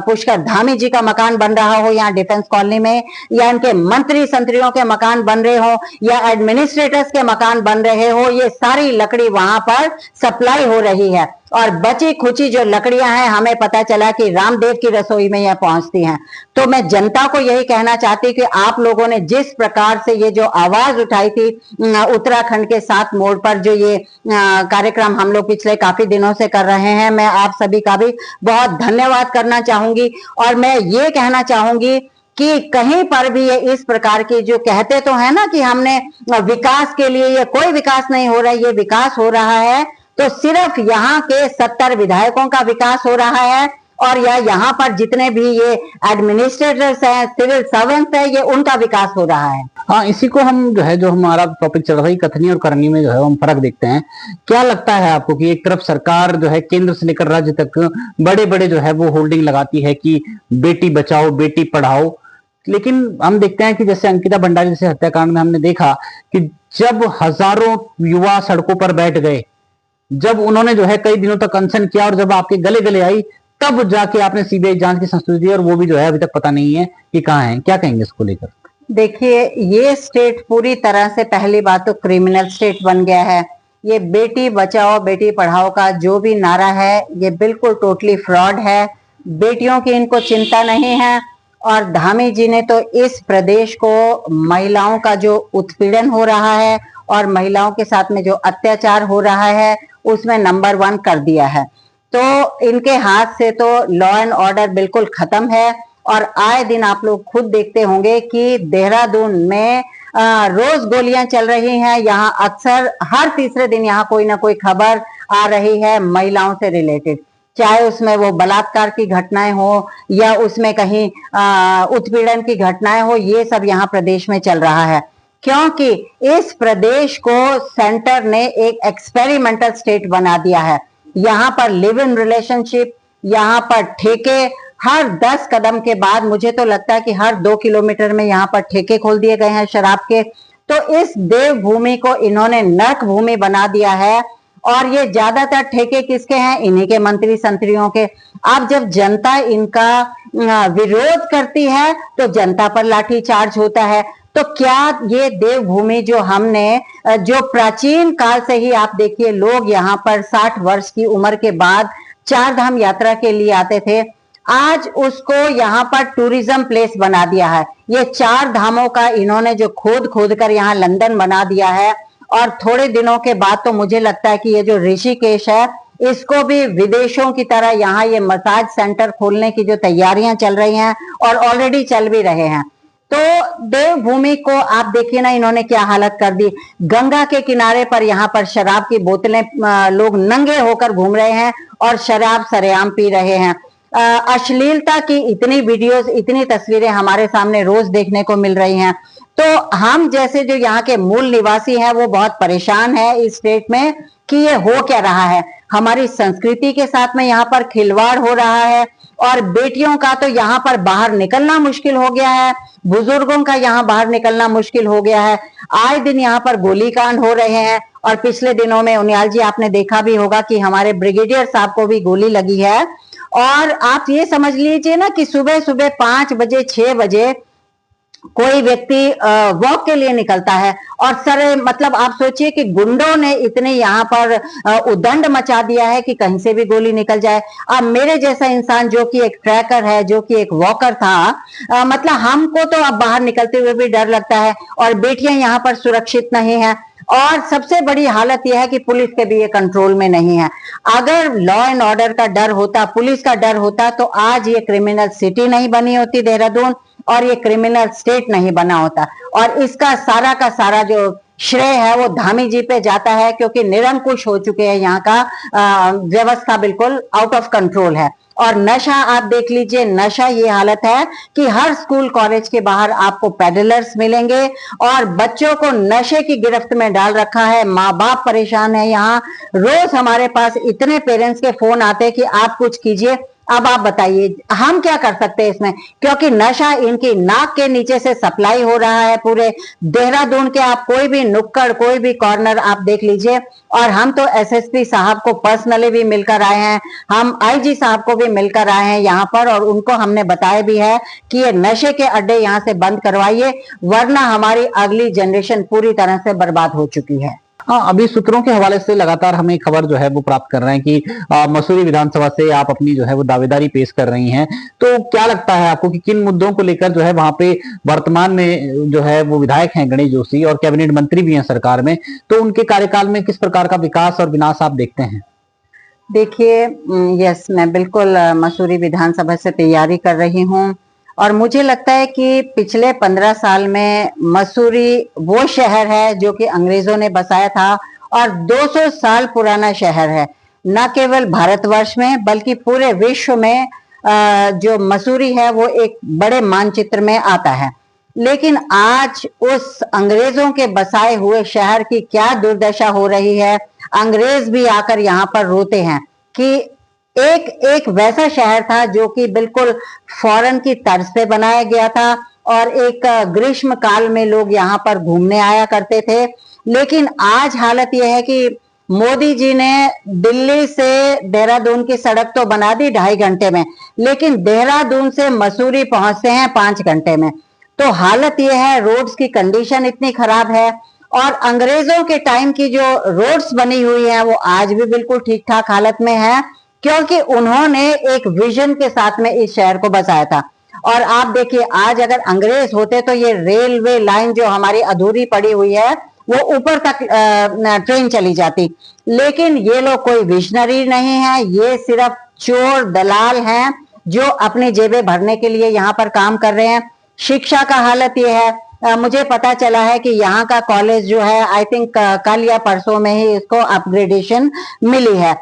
पुष्कर धामी जी का मकान बन रहा हो यहाँ डिफेंस कॉलोनी में, या इनके मंत्री संतरियों के मकान बन रहे हो, या एडमिनिस्ट्रेटर्स के मकान बन रहे हो, ये सारी लकड़ी वहां पर सप्लाई हो रही है। और बची खुची जो लकड़ियां हैं, हमें पता चला कि रामदेव की रसोई में यह पहुंचती हैं। तो मैं जनता को यही कहना चाहती कि आप लोगों ने जिस प्रकार से ये जो आवाज उठाई थी उत्तराखंड के 7 मोड़ पर, जो ये कार्यक्रम हम लोग पिछले काफी दिनों से कर रहे हैं, मैं आप सभी का भी बहुत धन्यवाद करना चाहूंगी। और मैं ये कहना चाहूंगी कि कहीं पर भी ये इस प्रकार की जो कहते तो है ना कि हमने विकास के लिए, ये कोई विकास नहीं हो रहा है, ये विकास हो रहा है तो सिर्फ यहाँ के 70 विधायकों का विकास हो रहा है, और या यहाँ पर जितने भी ये एडमिनिस्ट्रेटर्स हैं, सिविल सर्वेंट्स हैं, ये उनका विकास हो रहा है। हाँ, इसी को हम जो है, जो हमारा टॉपिक चल रहा है कथनी और करनी में जो है हम फर्क देखते हैं। क्या लगता है आपको कि एक तरफ सरकार जो है केंद्र से लेकर राज्य तक बड़े बड़े जो है वो होल्डिंग लगाती है कि बेटी बचाओ बेटी पढ़ाओ, लेकिन हम देखते हैं कि जैसे अंकिता भंडारी जैसे हत्याकांड में हमने देखा कि जब हजारों युवा सड़कों पर बैठ गए, जब उन्होंने जो है कई दिनों तक अनशन किया, और जब आपके गले गले आई, तब जाके आपने सीबीआई जांच की संस्तुति दी, और वो भी जो है अभी तक पता नहीं है कि कहाँ है। क्या कहेंगे इसको लेकर? देखिए, ये स्टेट पूरी तरह से, पहली बात तो क्रिमिनल स्टेट बन गया है। ये बेटी बचाओ बेटी पढ़ाओ का जो भी नारा है, ये बिल्कुल टोटली फ्रॉड है। बेटियों की इनको चिंता नहीं है। और धामी जी ने तो इस प्रदेश को महिलाओं का जो उत्पीड़न हो रहा है और महिलाओं के साथ में जो अत्याचार हो रहा है, उसमें नंबर 1 कर दिया है। तो इनके हाथ से तो लॉ एंड ऑर्डर बिल्कुल खत्म है। और आए दिन आप लोग खुद देखते होंगे कि देहरादून में रोज गोलियां चल रही हैं। यहाँ अक्सर हर तीसरे दिन यहाँ कोई ना कोई खबर आ रही है महिलाओं से रिलेटेड। चाहे उसमें वो बलात्कार की घटनाएं हो या उसमें कहीं उत्पीड़न की घटनाएं हो, ये सब यहाँ प्रदेश में चल रहा है। क्योंकि इस प्रदेश को सेंटर ने एक एक्सपेरिमेंटल स्टेट बना दिया है। यहाँ पर लिव इन रिलेशनशिप, यहाँ पर ठेके, हर 10 कदम के बाद मुझे तो लगता है कि हर 2 किलोमीटर में यहाँ पर ठेके खोल दिए गए हैं शराब के। तो इस देवभूमि को इन्होंने नरक भूमि बना दिया है। और ये ज्यादातर ठेके किसके हैं? इन्हीं के मंत्री संतरियों के। अब जब जनता इनका विरोध करती है तो जनता पर लाठीचार्ज होता है। तो क्या ये देवभूमि जो हमने जो प्राचीन काल से ही, आप देखिए, लोग यहाँ पर 60 वर्ष की उम्र के बाद 4 धाम यात्रा के लिए आते थे, आज उसको यहाँ पर टूरिज्म प्लेस बना दिया है। ये 4 धामों का इन्होंने जो खोद खोद कर यहाँ लंदन बना दिया है। और थोड़े दिनों के बाद तो मुझे लगता है कि ये जो ऋषिकेश है, इसको भी विदेशों की तरह यहाँ ये मसाज सेंटर खोलने की जो तैयारियां चल रही हैं और ऑलरेडी चल भी रहे हैं। तो देवभूमि को आप देखिए ना, इन्होंने क्या हालत कर दी। गंगा के किनारे पर यहाँ पर शराब की बोतलें, लोग नंगे होकर घूम रहे हैं और शराब सरेआम पी रहे हैं। अश्लीलता की इतनी वीडियोस, इतनी तस्वीरें हमारे सामने रोज देखने को मिल रही हैं। तो हम जैसे जो यहाँ के मूल निवासी हैं वो बहुत परेशान है इस स्टेट में कि ये हो क्या रहा है। हमारी संस्कृति के साथ में यहाँ पर खिलवाड़ हो रहा है और बेटियों का तो यहाँ पर बाहर निकलना मुश्किल हो गया है, बुजुर्गों का यहाँ बाहर निकलना मुश्किल हो गया है। आए दिन यहाँ पर गोलीकांड हो रहे हैं और पिछले दिनों में उनियाल जी आपने देखा भी होगा कि हमारे ब्रिगेडियर साहब को भी गोली लगी है। और आप ये समझ लीजिए ना कि सुबह सुबह 5 बजे 6 बजे कोई व्यक्ति वॉक के लिए निकलता है और सर, मतलब आप सोचिए कि गुंडों ने इतने यहाँ पर उदंड मचा दिया है कि कहीं से भी गोली निकल जाए। अब मेरे जैसा इंसान जो कि एक ट्रैकर है, जो कि एक वॉकर था, मतलब हमको तो अब बाहर निकलते हुए भी डर लगता है और बेटियां यहाँ पर सुरक्षित नहीं है। और सबसे बड़ी हालत यह है कि पुलिस के भी ये कंट्रोल में नहीं है। अगर लॉ एंड ऑर्डर का डर होता, पुलिस का डर होता, तो आज ये क्रिमिनल सिटी नहीं बनी होती देहरादून और ये क्रिमिनल स्टेट नहीं बना होता। और इसका सारा का सारा जो श्रेय है वो धामी जी पे जाता है, क्योंकि निरंकुश हो चुके हैं। यहाँ का व्यवस्था बिल्कुल आउट ऑफ कंट्रोल है। और नशा आप देख लीजिए, नशा ये हालत है कि हर स्कूल कॉलेज के बाहर आपको पेडलर्स मिलेंगे और बच्चों को नशे की गिरफ्त में डाल रखा है। माँ बाप परेशान है। यहाँ रोज हमारे पास इतने पेरेंट्स के फोन आते हैं कि आप कुछ कीजिए। अब आप बताइए हम क्या कर सकते हैं इसमें, क्योंकि नशा इनकी नाक के नीचे से सप्लाई हो रहा है पूरे देहरादून के। आप कोई भी नुक्कड़, कोई भी कॉर्नर आप देख लीजिए। और हम तो एसएसपी साहब को पर्सनली भी मिलकर आए हैं, हम आईजी साहब को भी मिलकर आए हैं यहाँ पर, और उनको हमने बताया भी है कि ये नशे के अड्डे यहाँ से बंद करवाइए, वरना हमारी अगली जनरेशन पूरी तरह से बर्बाद हो चुकी है। हाँ, अभी सूत्रों के हवाले से लगातार हमें खबर जो है वो प्राप्त कर रहे हैं कि मसूरी विधानसभा से आप अपनी जो है वो दावेदारी पेश कर रही हैं। तो क्या लगता है आपको कि किन मुद्दों को लेकर जो है वहां पे वर्तमान में जो है वो विधायक हैं गणेश जोशी और कैबिनेट मंत्री भी हैं सरकार में, तो उनके कार्यकाल में किस प्रकार का विकास और विनाश आप देखते हैं? देखिए, यस, मैं बिल्कुल मसूरी विधानसभा से तैयारी कर रही हूँ और मुझे लगता है कि पिछले 15 साल में मसूरी वो शहर है जो कि अंग्रेजों ने बसाया था और 200 साल पुराना शहर है। न केवल भारतवर्ष में बल्कि पूरे विश्व में जो मसूरी है वो एक बड़े मानचित्र में आता है। लेकिन आज उस अंग्रेजों के बसाए हुए शहर की क्या दुर्दशा हो रही है, अंग्रेज भी आकर यहाँ पर रोते हैं कि एक वैसा शहर था जो कि बिल्कुल फॉरेन की तर्ज पे बनाया गया था और एक ग्रीष्म काल में लोग यहाँ पर घूमने आया करते थे। लेकिन आज हालत यह है कि मोदी जी ने दिल्ली से देहरादून की सड़क तो बना दी 2.5 घंटे में, लेकिन देहरादून से मसूरी पहुंचते हैं 5 घंटे में। तो हालत यह है, रोड्स की कंडीशन इतनी खराब है। और अंग्रेजों के टाइम की जो रोड्स बनी हुई है वो आज भी बिल्कुल ठीक ठाक हालत में है, क्योंकि उन्होंने एक विजन के साथ में इस शहर को बसाया था। और आप देखिए, आज अगर अंग्रेज होते तो ये रेलवे लाइन जो हमारी अधूरी पड़ी हुई है वो ऊपर तक ट्रेन चली जाती। लेकिन ये लोग कोई विजनरी नहीं है, ये सिर्फ चोर दलाल हैं जो अपनी जेबें भरने के लिए यहाँ पर काम कर रहे हैं। शिक्षा का हालत ये है, मुझे पता चला है कि यहाँ का कॉलेज जो है, आई थिंक कल या परसों में ही इसको अपग्रेडेशन मिली है।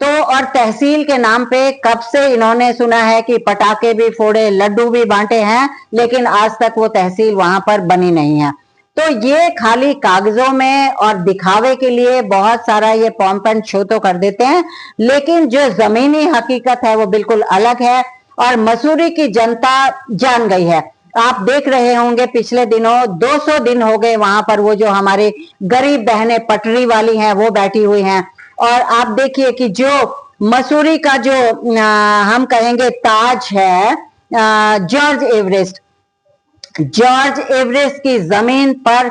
तो और तहसील के नाम पे कब से इन्होंने सुना है कि पटाखे भी फोड़े, लड्डू भी बांटे हैं, लेकिन आज तक वो तहसील वहां पर बनी नहीं है। तो ये खाली कागजों में और दिखावे के लिए बहुत सारा ये पॉम्प एंड शो तो कर देते हैं, लेकिन जो जमीनी हकीकत है वो बिल्कुल अलग है और मसूरी की जनता जान गई है। आप देख रहे होंगे पिछले दिनों 200 दिन हो गए वहां पर वो जो हमारी गरीब बहनें पटरी वाली हैं वो बैठी हुई हैं। और आप देखिए कि जो मसूरी का जो हम कहेंगे ताज है, जॉर्ज एवरेस्ट, जॉर्ज एवरेस्ट की जमीन पर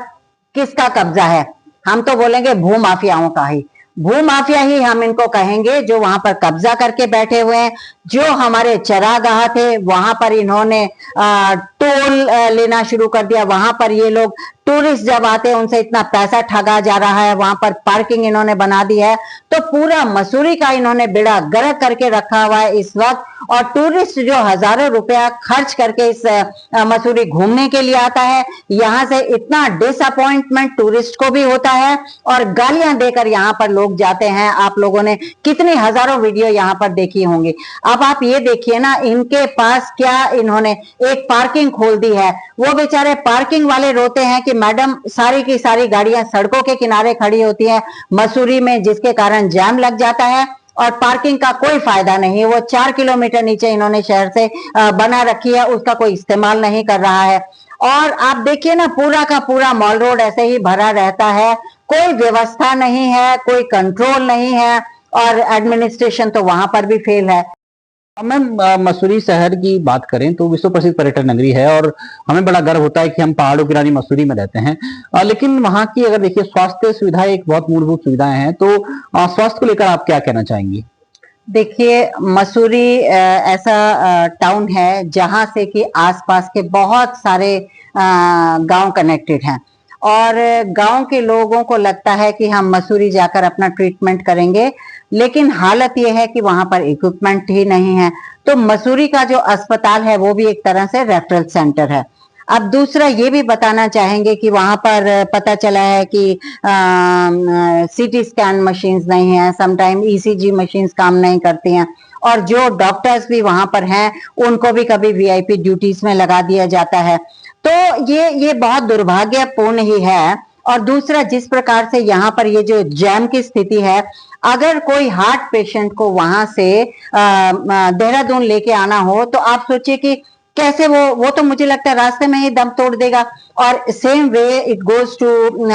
किसका कब्जा है? हम तो बोलेंगे भूमाफियाओं का ही, भूमाफिया ही हम इनको कहेंगे, जो वहां पर कब्जा करके बैठे हुए हैं। जो हमारे चरागाह थे वहां पर इन्होंने टोल लेना शुरू कर दिया। वहां पर ये लोग टूरिस्ट जब आते हैं उनसे इतना पैसा ठगा जा रहा है, वहां पर पार्किंग इन्होंने बना दी है। तो पूरा मसूरी का इन्होंने बेड़ा गर्क करके रखा हुआ है इस वक्त। और टूरिस्ट जो हजारों रुपया खर्च करके इस मसूरी घूमने के लिए आता है, यहाँ से इतना डिसअपॉइंटमेंट टूरिस्ट को भी होता है और गालियां देकर यहाँ पर लोग जाते हैं। आप लोगों ने कितनी हजारों वीडियो यहाँ पर देखी होंगी। अब आप ये देखिए ना, इनके पास क्या, इन्होंने एक पार्किंग खोल दी है। वो बेचारे पार्किंग वाले रोते हैं कि मैडम सारी की सारी गाड़ियां सड़कों के किनारे खड़ी होती है मसूरी में, जिसके कारण जाम लग जाता है और पार्किंग का कोई फायदा नहीं। वो 4 किलोमीटर नीचे इन्होंने शहर से बना रखी है, उसका कोई इस्तेमाल नहीं कर रहा है। और आप देखिए ना, पूरा का पूरा मॉल रोड ऐसे ही भरा रहता है, कोई व्यवस्था नहीं है, कोई कंट्रोल नहीं है और एडमिनिस्ट्रेशन तो वहां पर भी फेल है। मैम, मसूरी शहर की बात करें तो विश्व प्रसिद्ध पर्यटन नगरी है और हमें बड़ा गर्व होता है कि हम पहाड़ों की रानी मसूरी में रहते हैं। लेकिन वहाँ की अगर देखिए स्वास्थ्य सुविधाएं एक बहुत मूलभूत सुविधाएं हैं, तो स्वास्थ्य को लेकर आप क्या कहना चाहेंगी? देखिए, मसूरी ऐसा टाउन है जहां से कि आसपास के बहुत सारे गांव कनेक्टेड हैं और गांव के लोगों को लगता है कि हम मसूरी जाकर अपना ट्रीटमेंट करेंगे, लेकिन हालत यह है कि वहां पर इक्विपमेंट ही नहीं है। तो मसूरी का जो अस्पताल है वो भी एक तरह से रेफरल सेंटर है। अब दूसरा ये भी बताना चाहेंगे कि वहां पर पता चला है कि सीटी स्कैन मशीन्स नहीं है, समटाइम ईसीजी मशीन्स काम नहीं करती हैं और जो डॉक्टर्स भी वहां पर हैं उनको भी कभी वीआईपी ड्यूटीज में लगा दिया जाता है। तो ये बहुत दुर्भाग्यपूर्ण ही है। और दूसरा, जिस प्रकार से यहाँ पर ये जो जैम की स्थिति है, अगर कोई हार्ट पेशेंट को वहां से देहरादून लेके आना हो तो आप सोचिए कि कैसे वो तो मुझे लगता है रास्ते में ही दम तोड़ देगा। और same way it goes to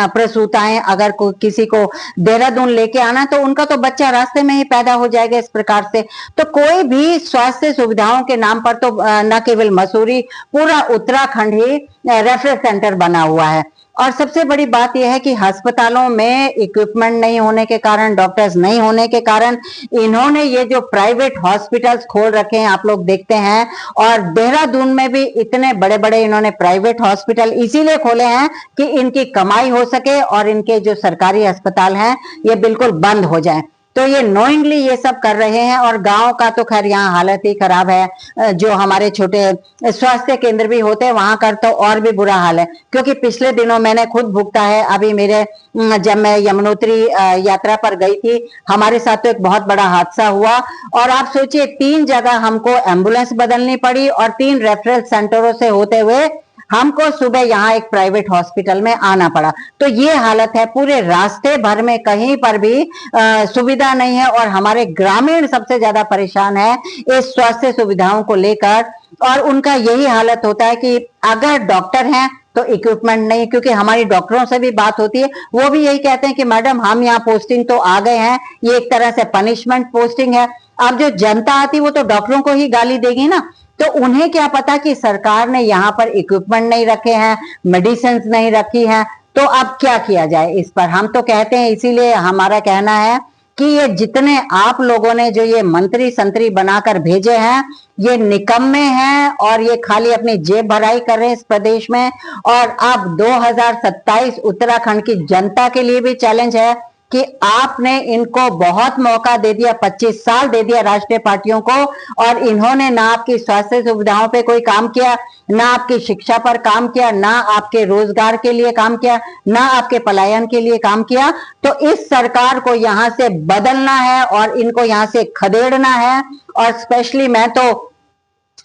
प्रसूताएं, अगर किसी को देहरादून लेके आना तो उनका तो बच्चा रास्ते में ही पैदा हो जाएगा इस प्रकार से। तो कोई भी स्वास्थ्य सुविधाओं के नाम पर तो न केवल मसूरी, पूरा उत्तराखंड ही रेफरल सेंटर बना हुआ है। और सबसे बड़ी बात यह है कि अस्पतालों में इक्विपमेंट नहीं होने के कारण, डॉक्टर्स नहीं होने के कारण इन्होंने ये जो प्राइवेट हॉस्पिटल्स खोल रखे हैं, आप लोग देखते हैं। और देहरादून में भी इतने बड़े बड़े इन्होंने प्राइवेट हॉस्पिटल इसीलिए खोले हैं कि इनकी कमाई हो सके और इनके जो सरकारी अस्पताल हैं ये बिल्कुल बंद हो जाए। तो ये नोइंगली ये सब कर रहे हैं। और गांव का तो खैर यहाँ हालत ही खराब है। जो हमारे छोटे स्वास्थ्य केंद्र भी होते हैं वहां का तो और भी बुरा हाल है, क्योंकि पिछले दिनों मैंने खुद भुगता है। अभी मेरे जब मैं यमुनोत्री यात्रा पर गई थी, हमारे साथ तो एक बहुत बड़ा हादसा हुआ और आप सोचिए 3 जगह हमको एम्बुलेंस बदलनी पड़ी और 3 रेफरल सेंटरों से होते हुए हमको सुबह यहाँ एक प्राइवेट हॉस्पिटल में आना पड़ा। तो ये हालत है, पूरे रास्ते भर में कहीं पर भी सुविधा नहीं है और हमारे ग्रामीण सबसे ज्यादा परेशान है इस स्वास्थ्य सुविधाओं को लेकर। और उनका यही हालत होता है कि अगर डॉक्टर हैं तो इक्विपमेंट नहीं, क्योंकि हमारी डॉक्टरों से भी बात होती है, वो भी यही कहते हैं कि मैडम हम यहाँ पोस्टिंग तो आ गए हैं, ये एक तरह से पनिशमेंट पोस्टिंग है। अब जो जनता आती वो तो डॉक्टरों को ही गाली देगी ना, तो उन्हें क्या पता कि सरकार ने यहाँ पर इक्विपमेंट नहीं रखे हैं, मेडिसिन नहीं रखी हैं। तो अब क्या किया जाए इस पर? हम तो कहते हैं, इसीलिए हमारा कहना है कि ये जितने आप लोगों ने जो ये मंत्री संतरी बनाकर भेजे हैं ये निकम्मे हैं और ये खाली अपनी जेब भराई कर रहे हैं इस प्रदेश में। और अब 2027 उत्तराखंड की जनता के लिए भी चैलेंज है कि आपने इनको बहुत मौका दे दिया, 25 साल दे दिया राष्ट्रीय पार्टियों को, और इन्होंने ना आपकी स्वास्थ्य सुविधाओं पे कोई काम किया, ना आपकी शिक्षा पर काम किया, ना आपके रोजगार के लिए काम किया, ना आपके पलायन के लिए काम किया। तो इस सरकार को यहाँ से बदलना है और इनको यहाँ से खदेड़ना है। और स्पेशली मैं तो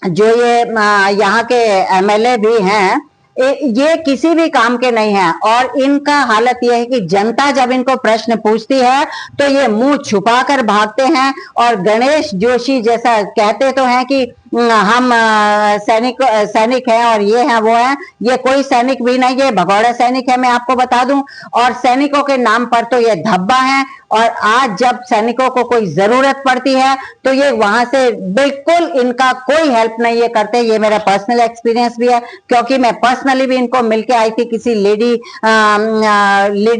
जो ये यहाँ के एमएलए भी हैं, ये किसी भी काम के नहीं हैं, और इनका हालत यह है कि जनता जब इनको प्रश्न पूछती है तो ये मुंह छुपाकर भागते हैं। और गणेश जोशी जैसा कहते तो हैं कि हम सैनिक हैं और ये हैं वो हैं, ये कोई सैनिक भी नहीं है, भगौड़ा सैनिक है मैं आपको बता दूं। और सैनिकों के नाम पर तो ये धब्बा है, और आज जब सैनिकों को कोई जरूरत पड़ती है तो ये वहां से बिल्कुल इनका कोई हेल्प नहीं है करते। ये मेरा पर्सनल एक्सपीरियंस भी है, क्योंकि मैं पर्सनली भी इनको मिलके आई थी किसी लेडी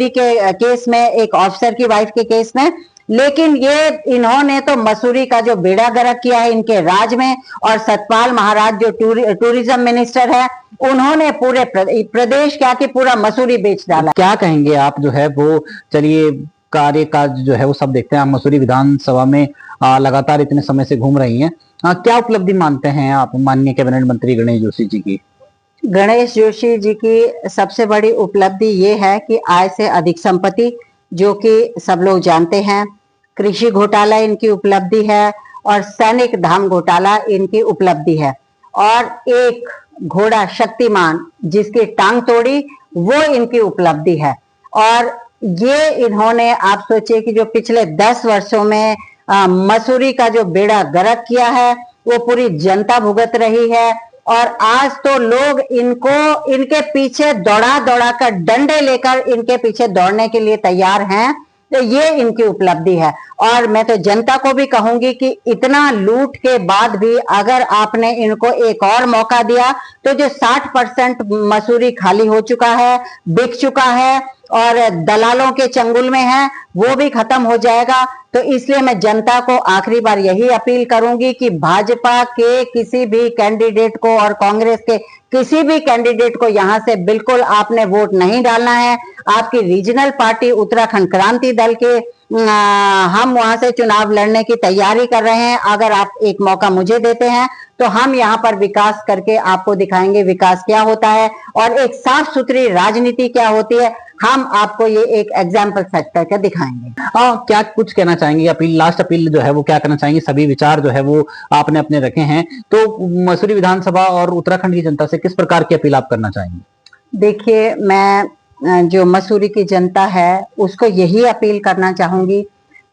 के केस में, एक ऑफिसर की वाइफ के केस में। लेकिन ये इन्होंने तो मसूरी का जो बेड़ा गर्क किया है इनके राज में, और सतपाल महाराज जो टूरिज्म मिनिस्टर है, उन्होंने पूरे प्रदेश क्या कि पूरा मसूरी बेच डाला। क्या कहेंगे आप जो है वो, चलिए कार्य का जो है वो सब देखते हैं, आप मसूरी विधानसभा में लगातार इतने समय से घूम रही हैं, क्या उपलब्धि मानते हैं आप माननीय कैबिनेट मंत्री गणेश जोशी जी की? गणेश जोशी जी की सबसे बड़ी उपलब्धि ये है कि आय से अधिक संपत्ति, जो कि सब लोग जानते हैं, कृषि घोटाला इनकी उपलब्धि है, और सैनिक धाम घोटाला इनकी उपलब्धि है। और एक घोड़ा शक्तिमान जिसकी टांग तोड़ी, वो इनकी उपलब्धि है। और ये इन्होंने, आप सोचिए कि जो पिछले 10 वर्षों में मसूरी का जो बेड़ा गर्क किया है वो पूरी जनता भुगत रही है। और आज तो लोग इनके पीछे दौड़ा कर, डंडे लेकर इनके पीछे दौड़ने के लिए तैयार हैं। तो ये इनकी उपलब्धि है। और मैं तो जनता को भी कहूंगी कि इतना लूट के बाद भी अगर आपने इनको एक और मौका दिया तो जो 60% मसूरी खाली हो चुका है, बिक चुका है और दलालों के चंगुल में है, वो भी खत्म हो जाएगा। तो इसलिए मैं जनता को आखिरी बार यही अपील करूंगी कि भाजपा के किसी भी कैंडिडेट को और कांग्रेस के किसी भी कैंडिडेट को यहां से बिल्कुल आपने वोट नहीं डालना है। आपकी रीजनल पार्टी उत्तराखंड क्रांति दल के हम वहां से चुनाव लड़ने की तैयारी कर रहे हैं। अगर आप एक मौका मुझे देते हैं तो हम यहाँ पर विकास करके आपको दिखाएंगे विकास क्या होता है और एक साफ सुथरी राजनीति क्या होती है। हम आपको ये एक एग्जाम्पल सेट करके दिखाएंगे। क्या कुछ कहना चाहेंगे, अपील, लास्ट अपील जो है वो क्या करना चाहेंगे? सभी विचार जो है वो आपने अपने रखे हैं, तो मसूरी विधानसभा और उत्तराखंड की जनता से किस प्रकार की अपील आप करना चाहेंगे? देखिए, मैं जो मसूरी की जनता है उसको यही अपील करना चाहूंगी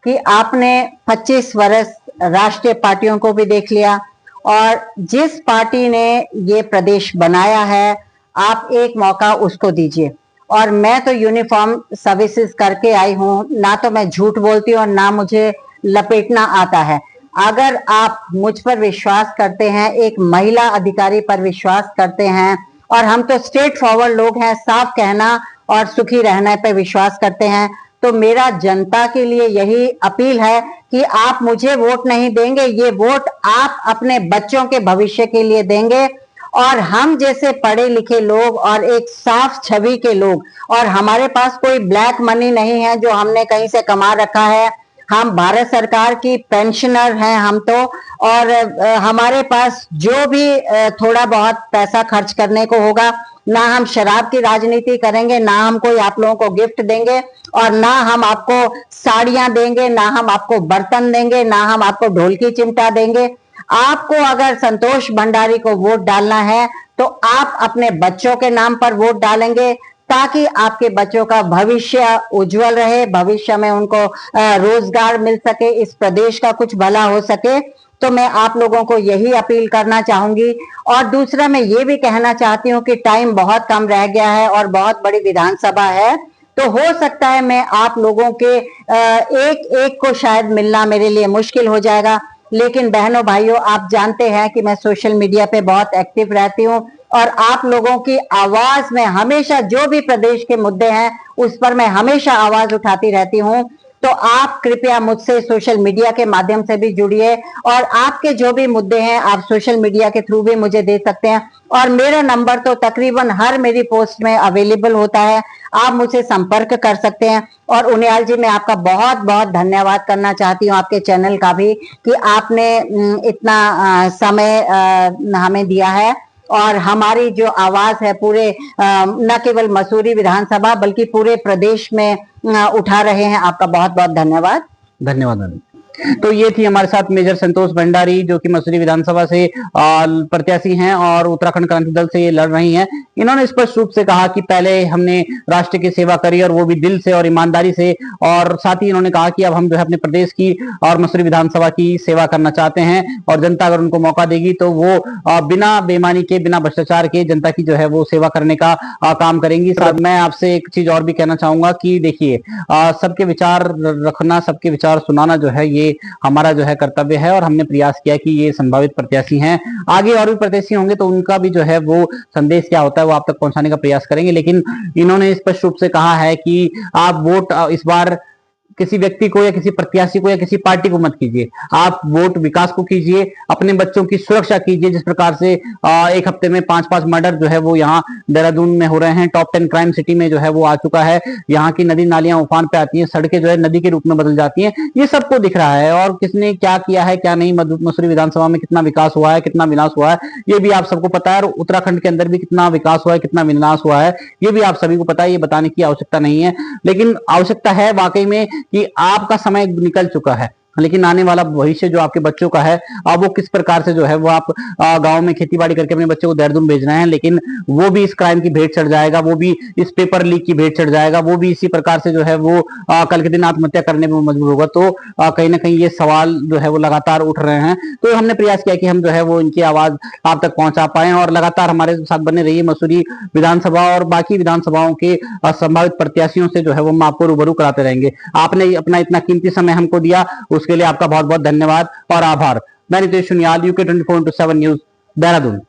कि आपने 25 वर्ष राष्ट्रीय पार्टियों को भी देख लिया, और जिस पार्टी ने ये प्रदेश बनाया है आप एक मौका उसको दीजिए। और मैं तो यूनिफॉर्म सर्विसेज करके आई हूँ, ना तो मैं झूठ बोलती हूँ और ना मुझे लपेटना आता है। अगर आप मुझ पर विश्वास करते हैं, एक महिला अधिकारी पर विश्वास करते हैं, और हम तो स्ट्रेट फॉरवर्ड लोग हैं, साफ कहना और सुखी रहने पर विश्वास करते हैं, तो मेरा जनता के लिए यही अपील है कि आप मुझे वोट नहीं देंगे, ये वोट आप अपने बच्चों के भविष्य के लिए देंगे। और हम जैसे पढ़े लिखे लोग और एक साफ छवि के लोग, और हमारे पास कोई ब्लैक मनी नहीं है जो हमने कहीं से कमा रखा है, हम भारत सरकार की पेंशनर हैं हम तो, और हमारे पास जो भी थोड़ा बहुत पैसा खर्च करने को होगा, ना हम शराब की राजनीति करेंगे, ना हम कोई आप लोगों को गिफ्ट देंगे, और ना हम आपको साड़ियां देंगे, ना हम आपको बर्तन देंगे, ना हम आपको ढोलकी चिमटा देंगे। आपको अगर संतोष भंडारी को वोट डालना है तो आप अपने बच्चों के नाम पर वोट डालेंगे, ताकि आपके बच्चों का भविष्य उज्जवल रहे, भविष्य में उनको रोजगार मिल सके, इस प्रदेश का कुछ भला हो सके। तो मैं आप लोगों को यही अपील करना चाहूंगी। और दूसरा मैं ये भी कहना चाहती हूँ कि टाइम बहुत कम रह गया है और बहुत बड़ी विधानसभा है, तो हो सकता है मैं आप लोगों के एक एक को शायद मिलना मेरे लिए मुश्किल हो जाएगा, लेकिन बहनों भाइयों, आप जानते हैं कि मैं सोशल मीडिया पे बहुत एक्टिव रहती हूँ, और आप लोगों की आवाज में हमेशा, जो भी प्रदेश के मुद्दे हैं उस पर मैं हमेशा आवाज उठाती रहती हूँ। तो आप कृपया मुझसे सोशल मीडिया के माध्यम से भी जुड़िए और आपके जो भी मुद्दे हैं आप सोशल मीडिया के थ्रू भी मुझे दे सकते हैं। और मेरा नंबर तो तकरीबन हर मेरी पोस्ट में अवेलेबल होता है, आप मुझसे संपर्क कर सकते हैं। और उनियाल जी, मैं आपका बहुत बहुत धन्यवाद करना चाहती हूँ, आपके चैनल का भी, कि आपने इतना समय हमें दिया है और हमारी जो आवाज है पूरे न केवल मसूरी विधानसभा बल्कि पूरे प्रदेश में उठा रहे हैं। आपका बहुत बहुत धन्यवाद। धन्यवाद। तो ये थी हमारे साथ मेजर संतोष भंडारी, जो कि मसूरी विधानसभा से प्रत्याशी हैं और उत्तराखंड क्रांति दल से ये लड़ रही हैं। इन्होंने स्पष्ट रूप से कहा कि पहले हमने राष्ट्र की सेवा करी और वो भी दिल से और ईमानदारी से, और साथ ही इन्होंने कहा कि अब हम जो है अपने प्रदेश की और मसूरी विधानसभा की सेवा करना चाहते हैं और जनता अगर उनको मौका देगी तो वो बिना बेईमानी के, बिना भ्रष्टाचार के जनता की जो है वो सेवा करने का काम करेंगी। साथ मैं आपसे एक चीज और भी कहना चाहूंगा कि देखिए, सबके विचार रखना, सबके विचार सुनाना जो है ये हमारा जो है कर्तव्य है और हमने प्रयास किया कि ये संभावित प्रत्याशी हैं, आगे और भी प्रत्याशी होंगे तो उनका भी जो है वो संदेश क्या होता है वो आप तक पहुंचाने का प्रयास करेंगे। लेकिन इन्होंने स्पष्ट रूप से कहा है कि आप वोट इस बार किसी व्यक्ति को या किसी प्रत्याशी को या किसी पार्टी को मत कीजिए, आप वोट विकास को कीजिए, अपने बच्चों की सुरक्षा कीजिए। जिस प्रकार से एक हफ्ते में 5-5 मर्डर जो है वो यहाँ देहरादून में हो रहे हैं, टॉप 10 क्राइम सिटी में जो है वो आ चुका है, यहाँ की नदी नालियां उफान पे आती हैं, सड़कें जो है नदी के रूप में बदल जाती हैं, ये सबको दिख रहा है। और किसने क्या किया है क्या नहीं, मसूरी विधानसभा में कितना विकास हुआ है, कितना विनाश हुआ है, ये भी आप सबको पता है। और उत्तराखंड के अंदर भी कितना विकास हुआ है, कितना विनाश हुआ है, ये भी आप सभी को पता है। ये बताने की आवश्यकता नहीं है, लेकिन आवश्यकता है वाकई में कि आपका समय निकल चुका है, लेकिन आने वाला भविष्य जो आपके बच्चों का है, अब वो किस प्रकार से जो है वो आप गांव में खेती बाड़ी करके अपने बच्चों को देहरादून भेज रहे हैं, लेकिन वो भी इस क्राइम की भेंट चढ़ जाएगा, वो भी इस पेपर लीक की भेंट चढ़ जाएगा, वो भी इसी प्रकार से जो है वो कल के दिन आत्महत्या करने में मजबूर होगा। तो कहीं ना कहीं ये सवाल जो है वो लगातार उठ रहे हैं। तो हमने प्रयास किया कि हम जो है वो इनकी आवाज आप तक पहुंचा पाए और लगातार हमारे साथ बने रहिए। मसूरी विधानसभा और बाकी विधानसभाओं के संभावित प्रत्याशियों से जो है वो हम आपको रूबरू कराते रहेंगे। आपने अपना इतना कीमती समय हमको दिया, उसके लिए आपका बहुत बहुत धन्यवाद और आभार। मैं नितेश सुनियाल, UK 24/7 न्यूज, देहरादून।